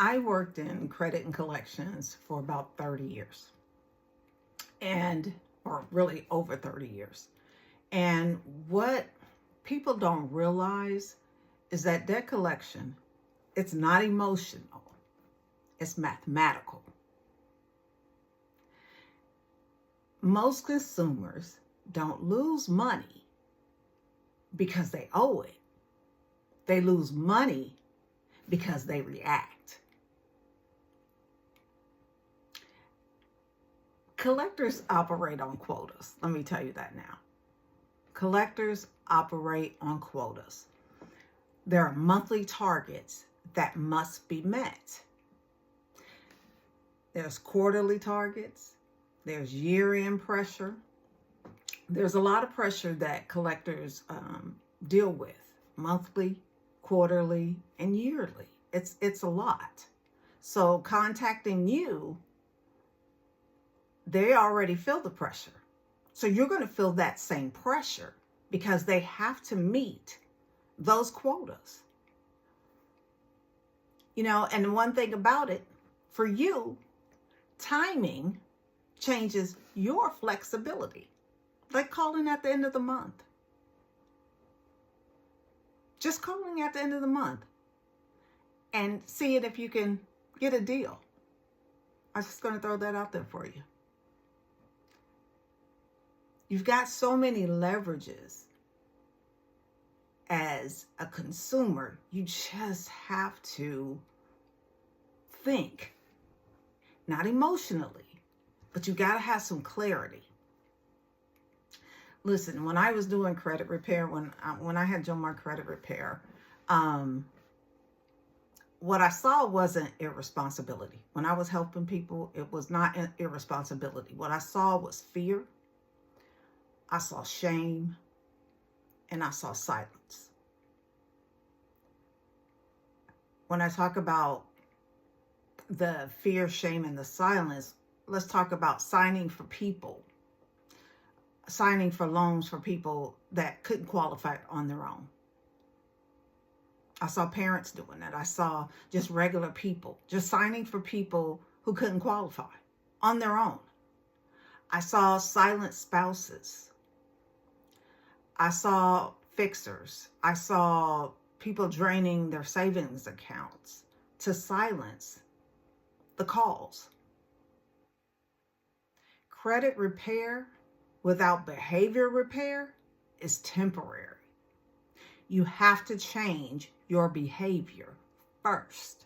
I worked in credit and collections for about 30 years, or really over 30 years. And what people don't realize is that debt collection, it's not emotional, it's mathematical. Most consumers don't lose money because they owe it. They lose money because they react. Collectors operate on quotas. Let me tell you that now. Collectors operate on quotas. There are monthly targets that must be met. There's quarterly targets. There's year-end pressure. There's a lot of pressure that collectors deal with, monthly, quarterly, and yearly. It's a lot. So contacting you, they already feel the pressure. So you're going to feel that same pressure because they have to meet those quotas. And one thing about it, for you, timing changes your flexibility. Like calling at the end of the month. Just calling at the end of the month and seeing if you can get a deal. I'm just going to throw that out there for you. You've got so many leverages as a consumer. You just have to think, not emotionally, but you got to have some clarity. Listen, when I was doing credit repair, when I had done my credit repair, what I saw wasn't irresponsibility. When I was helping people, it was not irresponsibility. What I saw was fear. I saw shame, and I saw silence. When I talk about the fear, shame, and the silence, let's talk about signing for loans for people that couldn't qualify on their own. I saw parents doing that. I saw just regular people, just signing for people who couldn't qualify on their own. I saw silent spouses. I saw fixers. I saw people draining their savings accounts to silence the calls. Credit repair without behavior repair is temporary. You have to change your behavior first,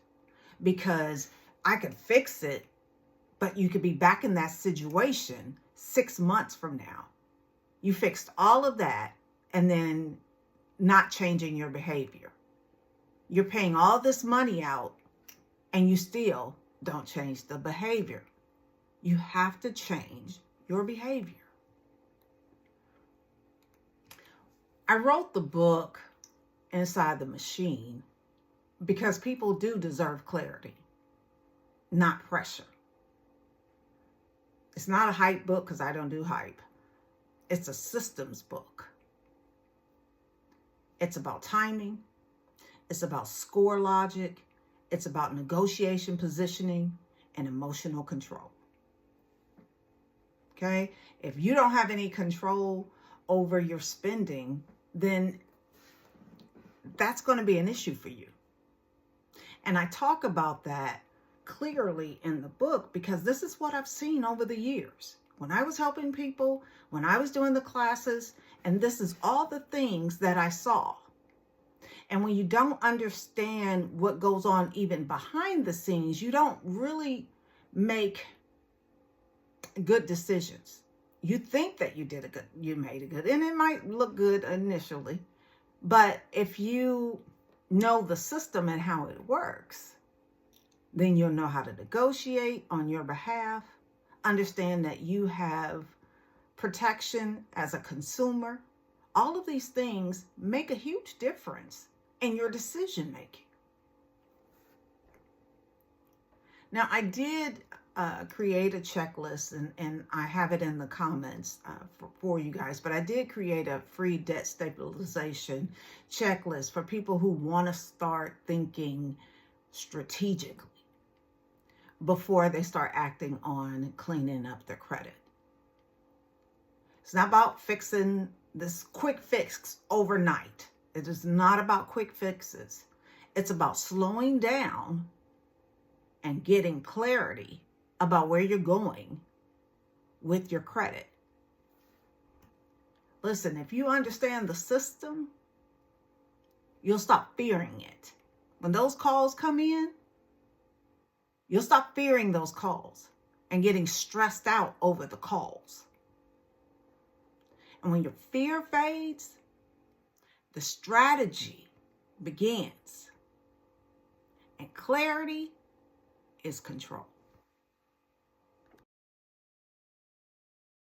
because I could fix it, but you could be back in that situation 6 months from now. You fixed all of that and then not changing your behavior. You're paying all this money out and you still don't change the behavior. You have to change your behavior. I wrote the book Inside the Machine because people do deserve clarity, not pressure. It's not a hype book because I don't do hype. It's a systems book. It's about timing. It's about score logic. It's about negotiation, positioning, and emotional control. Okay? If you don't have any control over your spending, then that's going to be an issue for you. And I talk about that clearly in the book because this is what I've seen over the years. When I was helping people, when I was doing the classes, and this is all the things that I saw. And when you don't understand what goes on even behind the scenes, you don't really make good decisions. You think that you made it good, and it might look good initially, but if you know the system and how it works, then you'll know how to negotiate on your behalf, understand that you have protection as a consumer. All of these things make a huge difference in your decision making. Now, I did create a checklist, and I have it in the comments for you guys, but I did create a free debt stabilization checklist for people who want to start thinking strategically. before they start acting on cleaning up their credit. It's not about fixing this quick fix overnight. It is not about quick fixes. It's about slowing down and getting clarity about where you're going with your credit. Listen, if you understand the system, you'll stop fearing it. When those calls come in, you'll stop fearing those calls and getting stressed out over the calls. And when your fear fades, the strategy begins. And clarity is control.